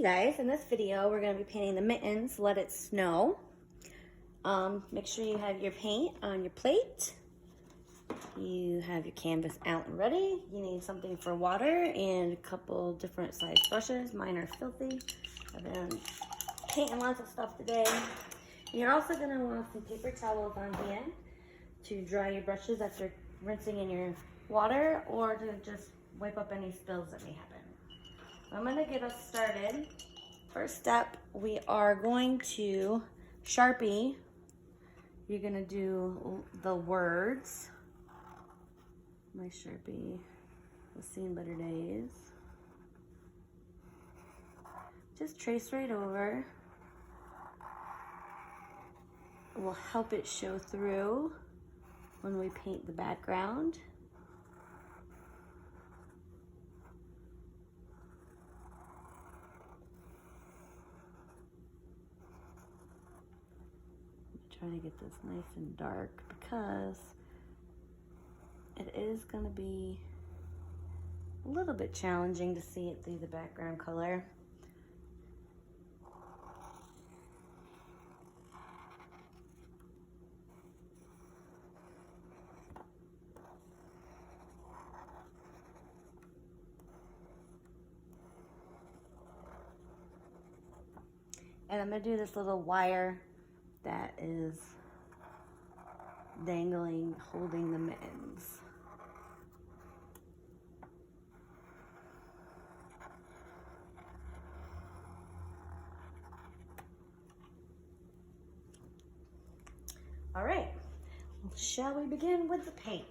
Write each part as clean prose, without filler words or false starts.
Guys, in this video we're going to be painting the mittens, Let It Snow. Make sure you have your paint on your plate. You have your canvas out and ready. You need something for water and a couple different size brushes. Mine are filthy. I've been painting lots of stuff today. And you're also going to want some paper towels on hand to dry your brushes after rinsing in your water, or to just wipe up any spills that may happen. I'm going to get us started. First step, we are going to Sharpie. You're going to do the words. My Sharpie has seen better days. Just trace right over. It will help it show through when we paint the background. Try to get this nice and dark because it is going to be a little bit challenging to see it through the background color. And I'm going to do this little wire that is dangling, holding the mittens. All right, shall we begin with the paint?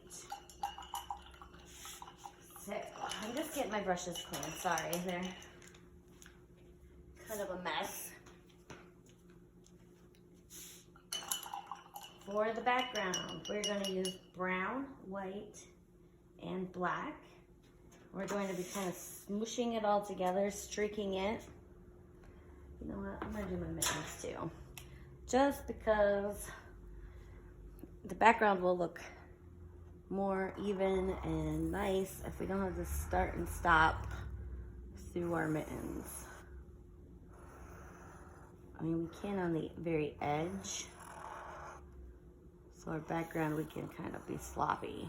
So, I'm just getting my brushes clean. Sorry, they're kind of a mess. For the background, we're going to use brown, white, and black. We're going to be kind of smooshing it all together, streaking it. You know what? I'm going to do my mittens too. Just because the background will look more even and nice if we don't have to start and stop through our mittens. I mean, we can on the very edge. So our background, we can kind of be sloppy.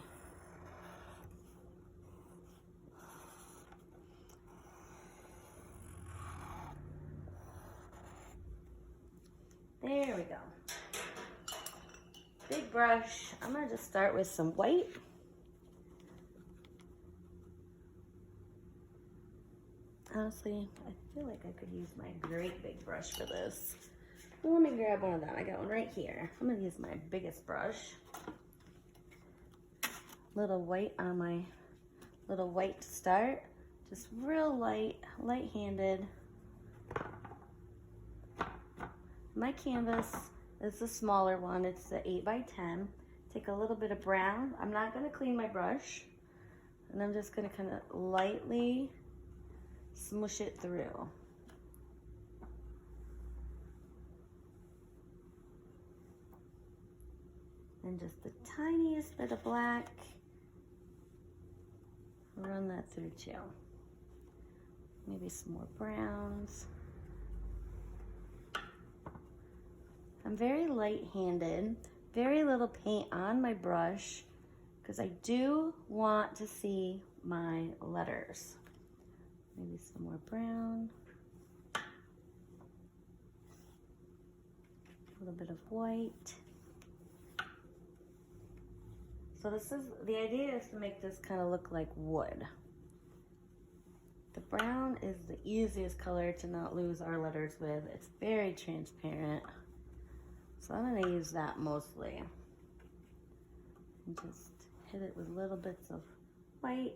There we go. Big brush. I'm gonna just start with some white. Honestly, I feel like I could use my great big brush for this. Well, let me grab one of them. I got one right here. I'm gonna use my biggest brush. Little white on my little white to start. Just real light, light-handed. My canvas is the smaller one. It's the 8x10. Take a little bit of brown. I'm not gonna clean my brush. And I'm just gonna kind of lightly smoosh it through. And just the tiniest bit of black. Run that through too. Maybe some more browns. I'm very light-handed, very little paint on my brush because I do want to see my letters. Maybe some more brown. A little bit of white. So the idea is to make this kind of look like wood. The brown is the easiest color to not lose our letters with. It's very transparent. So I'm going to use that mostly. And just hit it with little bits of white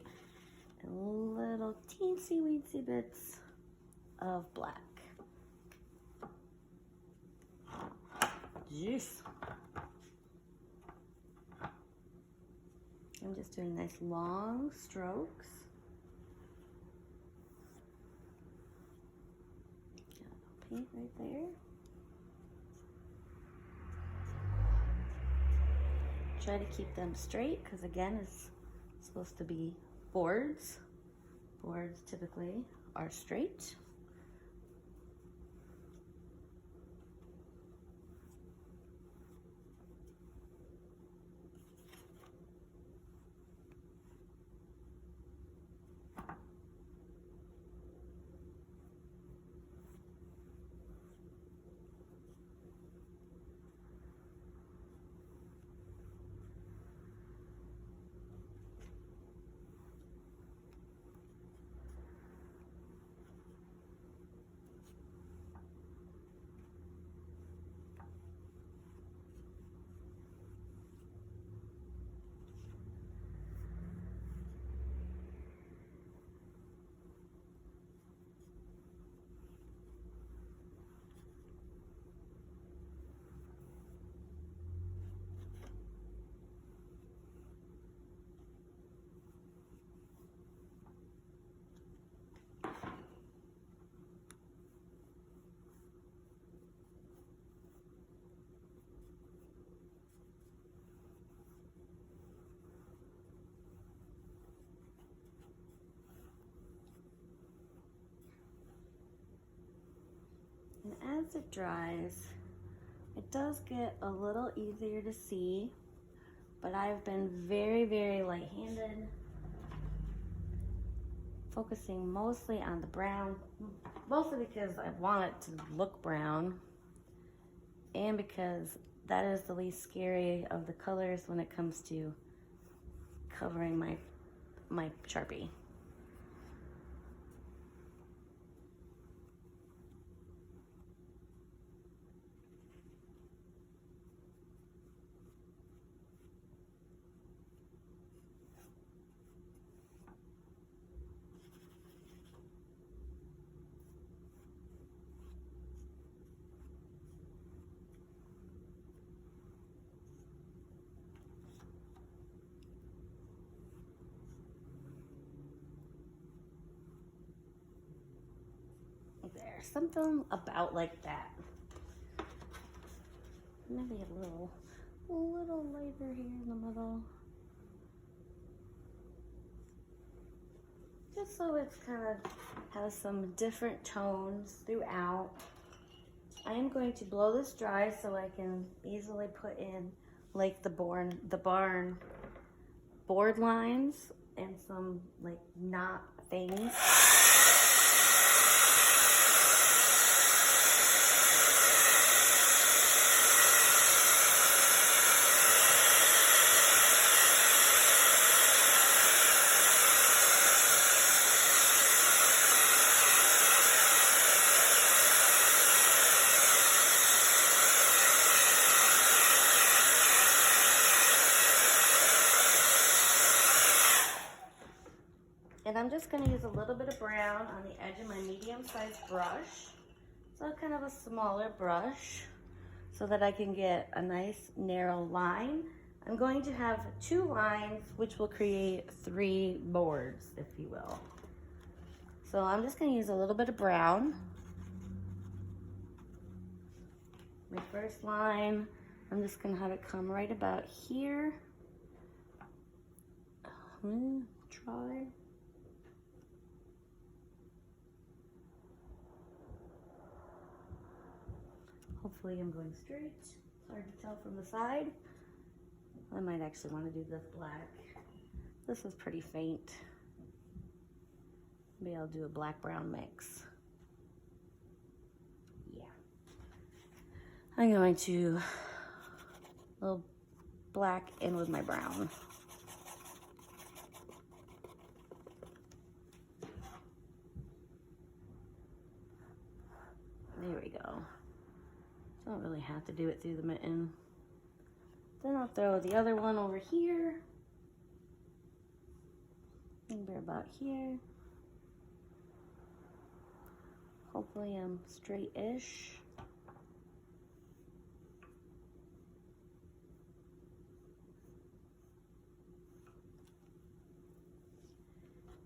and little teensy weensy bits of black. Yes. I'm just doing nice long strokes. Got a little paint right there. Try to keep them straight because again it's supposed to be boards. Boards typically are straight. as it dries, it does get a little easier to see, but I've been very, very light-handed, focusing mostly on the brown, mostly because I want it to look brown, and because that is the least scary of the colors when it comes to covering my Sharpie. There, something about like that. Maybe a little lighter here in the middle. Just so it's kind of has some different tones throughout. I am going to blow this dry so I can easily put in like the barn board lines and some like knot things. And I'm just going to use a little bit of brown on the edge of my medium-sized brush. So kind of a smaller brush so that I can get a nice narrow line. I'm going to have 2 lines, which will create 3 boards, if you will. So I'm just going to use a little bit of brown. My first line, I'm just going to have it come right about here. Try. Hopefully I'm going straight. It's hard to tell from the side. I might actually want to do this black. This is pretty faint. Maybe I'll do a black-brown mix. Yeah. I'm going to a little black in with my brown. There we go. Don't really have to do it through the mitten. Then I'll throw the other one over here. Maybe about here. Hopefully I'm straight-ish.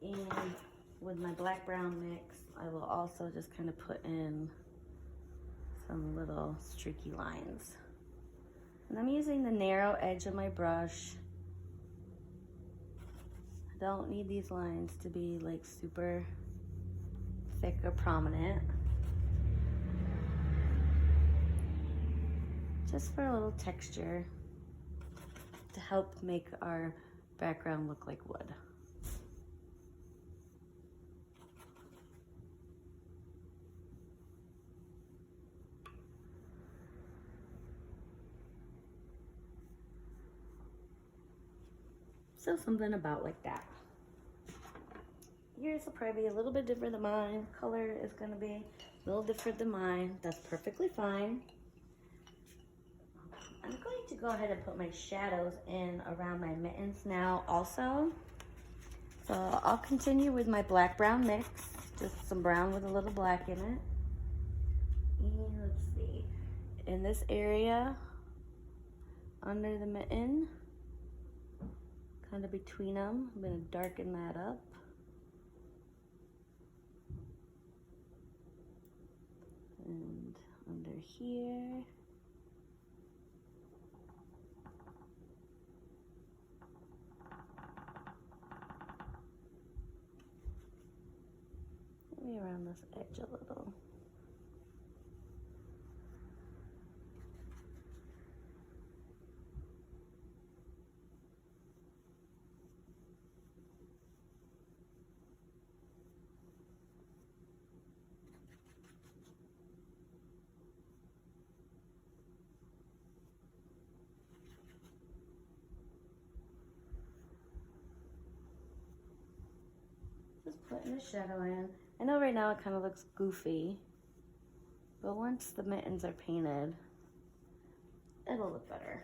And with my black-brown mix, I will also just kind of put in some little streaky lines. And I'm using the narrow edge of my brush. I don't need these lines to be like super thick or prominent. Just for a little texture to help make our background look like wood. So something about like that. Yours will probably be a little bit different than mine. Color is gonna be a little different than mine. That's perfectly fine. I'm going to go ahead and put my shadows in around my mittens now also. So I'll continue with my black-brown mix. Just some brown with a little black in it. And let's see. In this area, under the mitten, kind of between them, I'm going to darken that up. And under here. Maybe around this edge a little. putting the shadow in. I know right now it kind of looks goofy, but once the mittens are painted, it'll look better.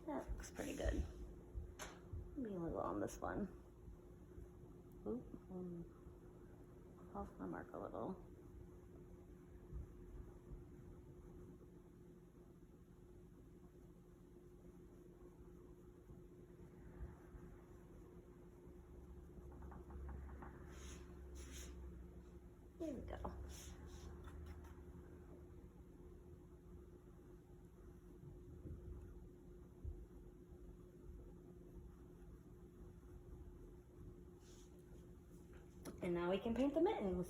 That looks pretty good. Maybe a little on this one. Oop, off my mark a little. There we go. And now we can paint the mittens.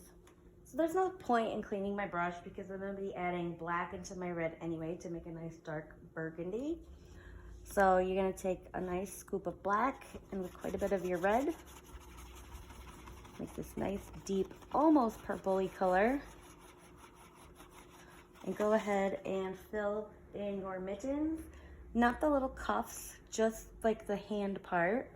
So there's no point in cleaning my brush because I'm going to be adding black into my red anyway to make a nice dark burgundy. So you're going to take a nice scoop of black and with quite a bit of your red. Make this nice deep, almost purpley color. And go ahead and fill in your mittens. Not the little cuffs, just like the hand part.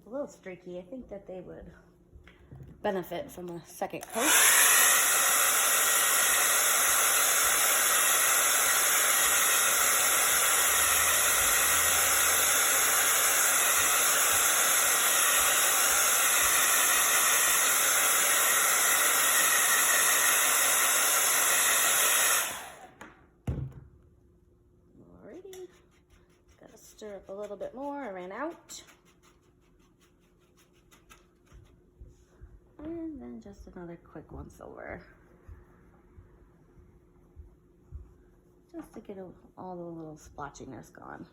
A little streaky. I think that they would benefit from a second coat. Alrighty. Gotta stir up a little bit more. I ran out. And then just another quick once over. Just to get all the little splotchiness gone.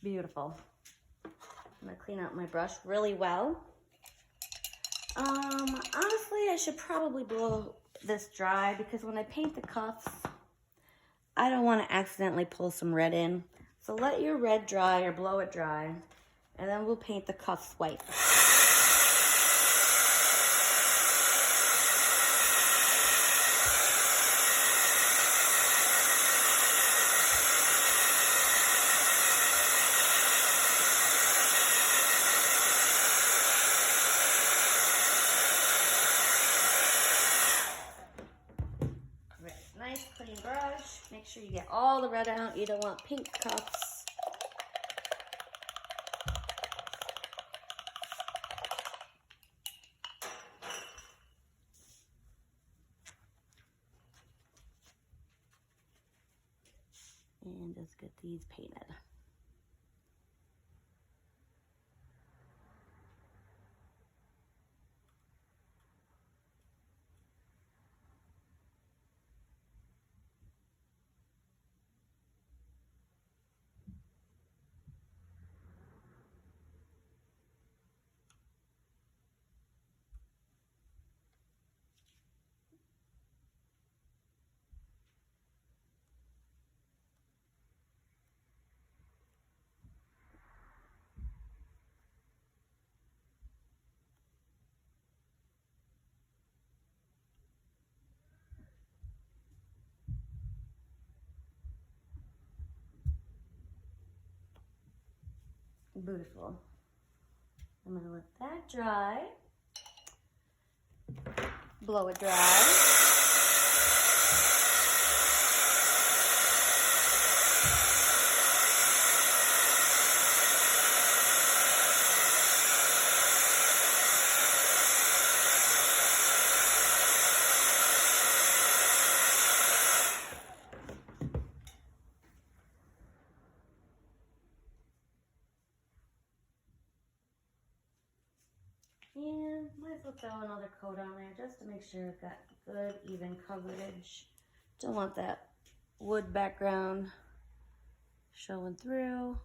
Beautiful. I'm gonna clean out my brush really well. Honestly, I should probably blow this dry because when I paint the cuffs, I don't want to accidentally pull some red in. So let your red dry or blow it dry, and then we'll paint the cuffs white. nice clean brush. Make sure you get all the red out. You don't want pink cups. And just get these painted. Beautiful. I'm gonna let that dry. Blow it dry. And might as well throw another coat on there just to make sure I've got good even coverage. Don't want that wood background showing through.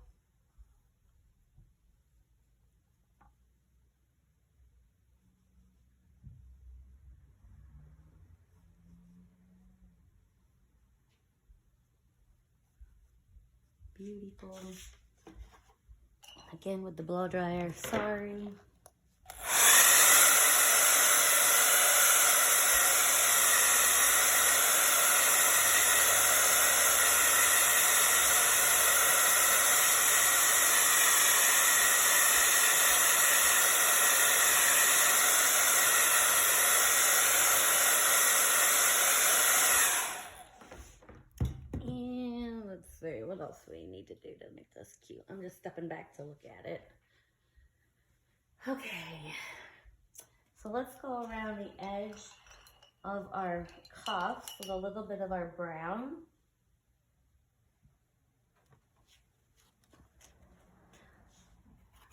Beautiful. Again with the blow dryer, sorry. What else do we need to do to make this cute? I'm just stepping back to look at it. Okay, so let's go around the edge of our cuffs with a little bit of our brown.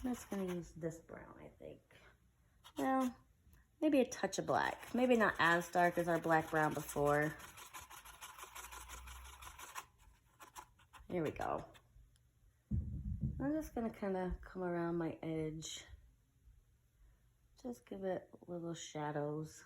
I'm just gonna use this brown, I think. Well, maybe a touch of black. Maybe not as dark as our black brown before. Here we go. I'm just gonna kind of come around my edge. Just give it little shadows.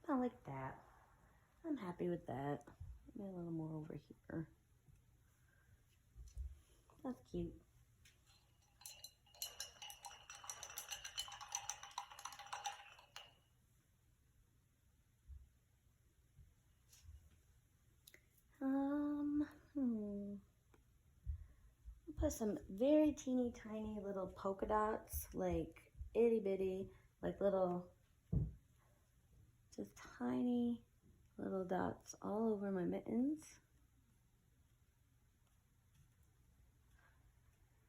I like that. I'm happy with that. Maybe a little more over here. That's cute. I'll put some very teeny tiny little polka dots, like itty bitty, like little, just tiny little dots all over my mittens.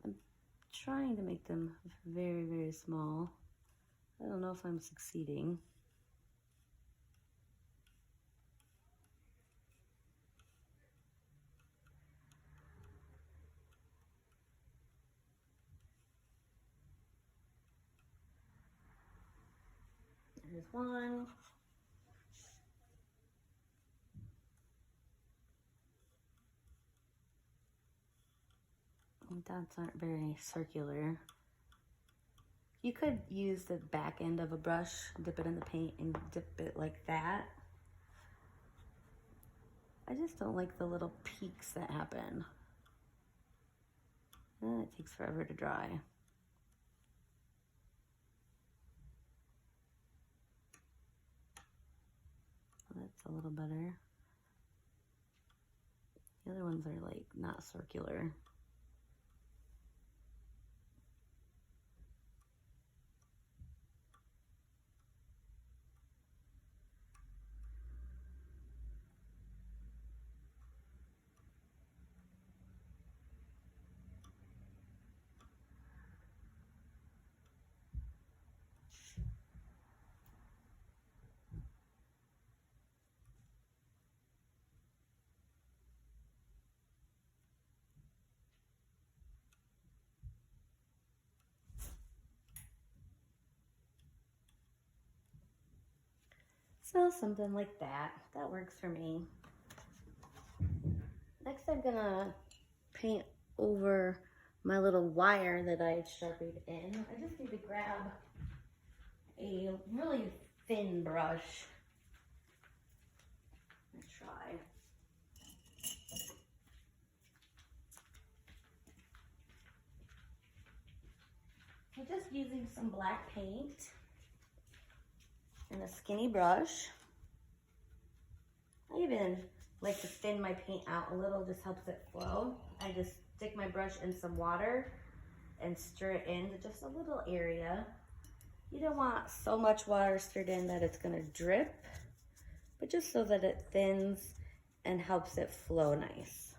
I'm trying to make them very, very small. I don't know if I'm succeeding. There's one. Dots aren't very circular. You could use the back end of a brush, dip it in the paint and dip it like that. I just don't like the little peaks that happen. And it takes forever to dry. Let's a little better. The other ones are like not circular. So something like that. That works for me. Next I'm gonna paint over my little wire that I sharpied in. I just need to grab a really thin brush and try. I'm just using some black paint and a skinny brush. I even like to thin my paint out a little, just helps it flow. I just stick my brush in some water and stir it into just a little area. You don't want so much water stirred in that it's gonna drip, but just so that it thins and helps it flow nice.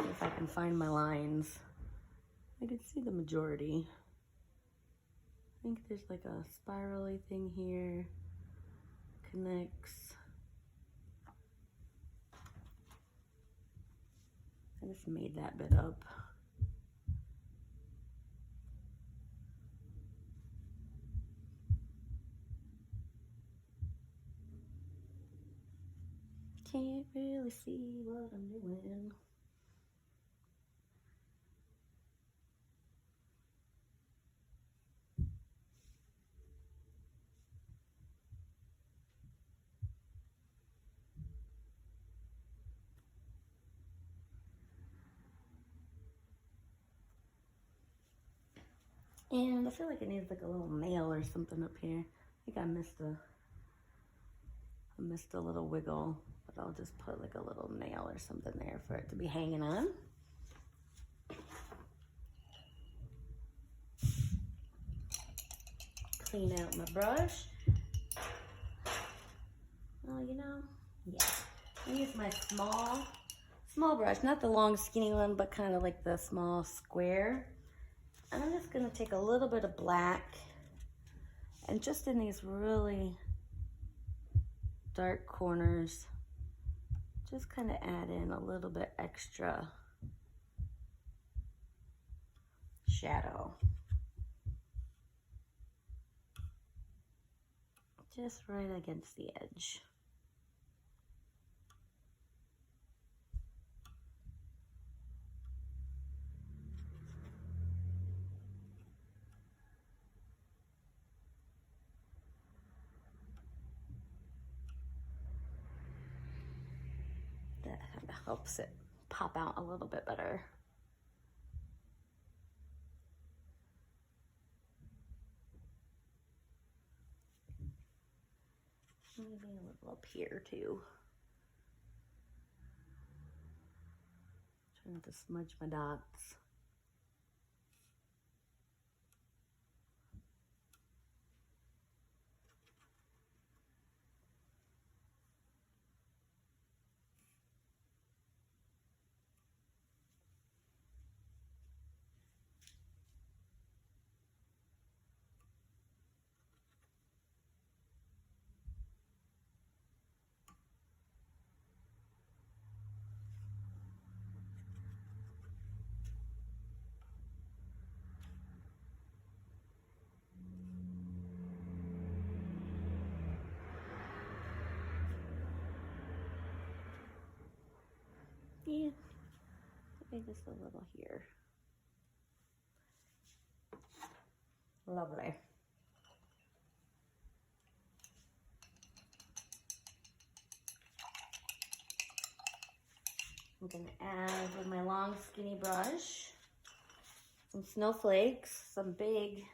See if I can find my lines. I can see the majority. I think there's like a spirally thing here, connects. I just made that bit up. Can't really see what I'm doing. And I feel like it needs like a little nail or something up here. I think I missed a little wiggle, but I'll just put like a little nail or something there for it to be hanging on. Clean out my brush. Oh, you know, yeah. I use my small brush, not the long skinny one, but kind of like the small square. And I'm just gonna take a little bit of black and just in these really dark corners, just kind of add in a little bit extra shadow. Just right against the edge. That kind of helps it pop out a little bit better. Maybe a little up here too. Trying to smudge my dots. Yeah, maybe just a little here. Lovely. I'm gonna add with my long skinny brush some snowflakes, some big,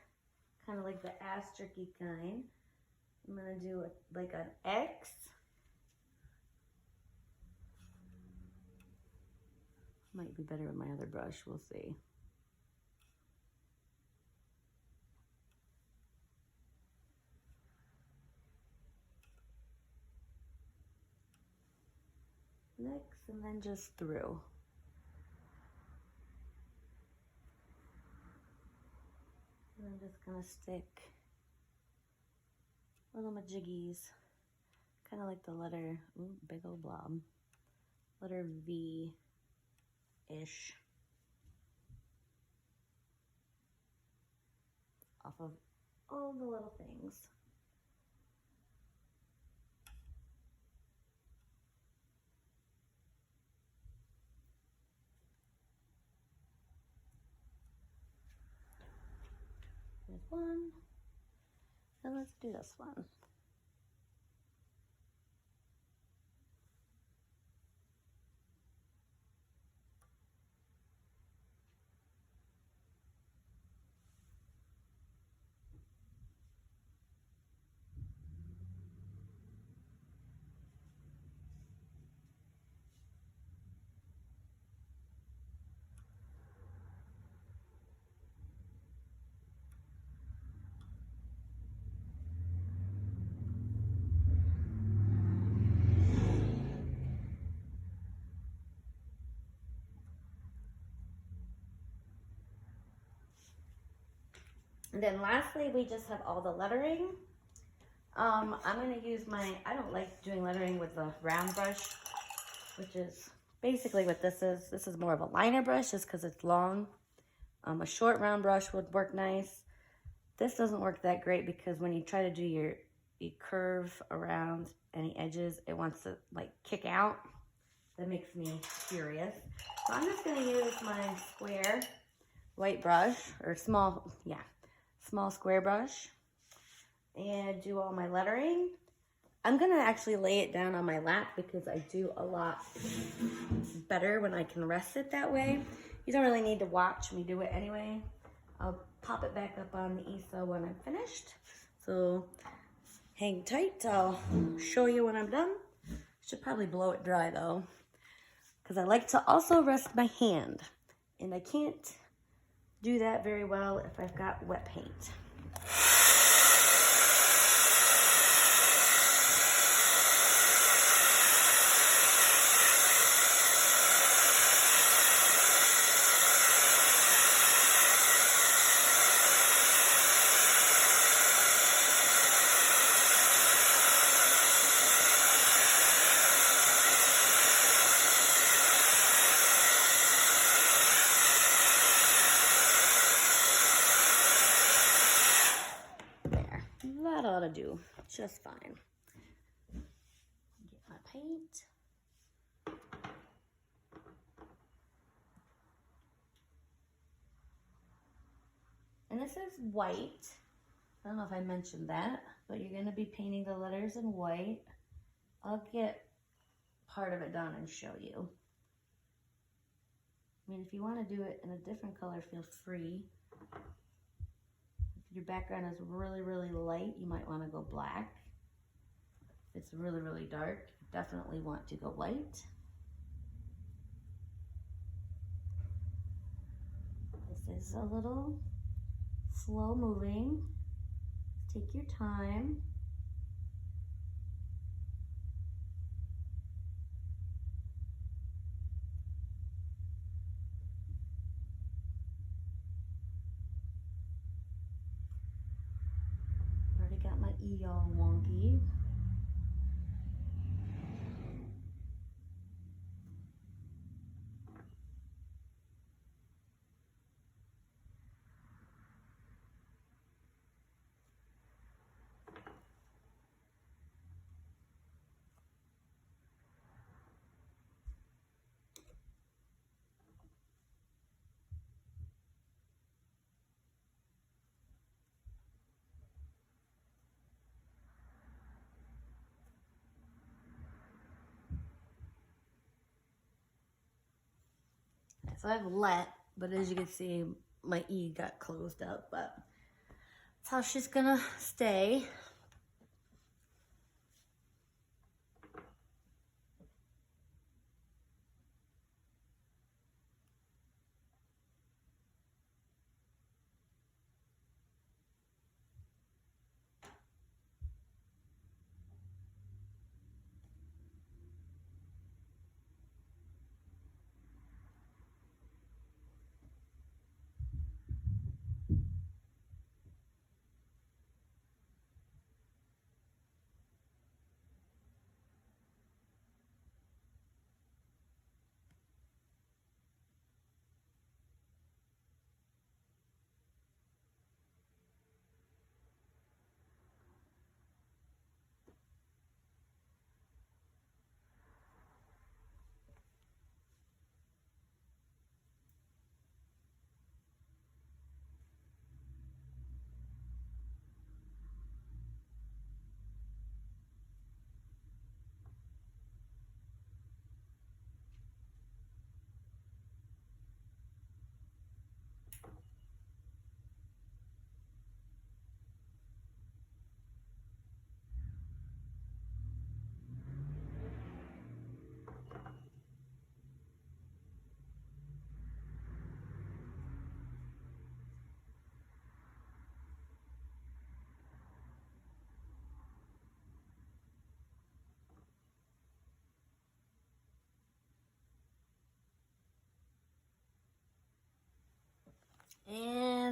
kind of like the asterisk-y kind. I'm gonna do like an X Might be better with my other brush, we'll see. Next, and then just through. And I'm just gonna stick little majiggies, kind of like the letter, ooh, big old blob, letter V-ish. Off of all the little things. There's one, and let's do this one. And then lastly, we just have all the lettering. I'm going to use my, I don't like doing lettering with the round brush, which is basically what this is. This is more of a liner brush just because it's long. A short round brush would work nice. This doesn't work that great because when you try to do your curve around any edges, it wants to like kick out. That makes me furious. So I'm just going to use my square white brush, or small, yeah, small square brush, and do all my lettering. I'm gonna actually lay it down on my lap because I do a lot better when I can rest it that way. You don't really need to watch me do it anyway. I'll pop it back up on the easel when I'm finished. So hang tight, I'll show you when I'm done. Should probably blow it dry though, because I like to also rest my hand, and I can't do that very well if I've got wet paint. That ought to do just fine. Get my paint. And this is white. I don't know if I mentioned that, but you're going to be painting the letters in white. I'll get part of it done and show you. I mean, if you want to do it in a different color, feel free. If your background is really, really light, you might want to go black. If it's really, really dark, you definitely want to go white. This is a little slow moving. Take your time. Already got my E all wonky. So I've let, but as you can see, my E got closed up, but that's how she's gonna stay.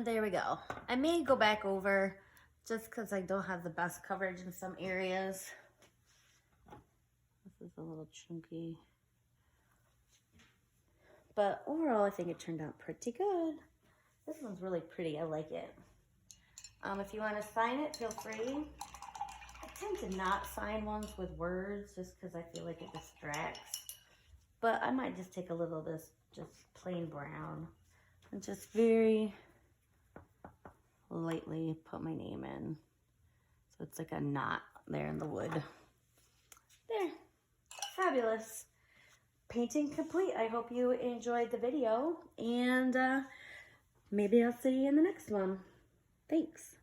And there we go. I may go back over just because I don't have the best coverage in some areas. This is a little chunky. But overall, I think it turned out pretty good. This one's really pretty. I like it. If you want to sign it, feel free. I tend to not sign ones with words just because I feel like it distracts. But I might just take a little of this just plain brown and just very lightly put my name in. So it's like a knot there in the wood. There. Fabulous. Painting complete. I hope you enjoyed the video, and maybe I'll see you in the next one. Thanks.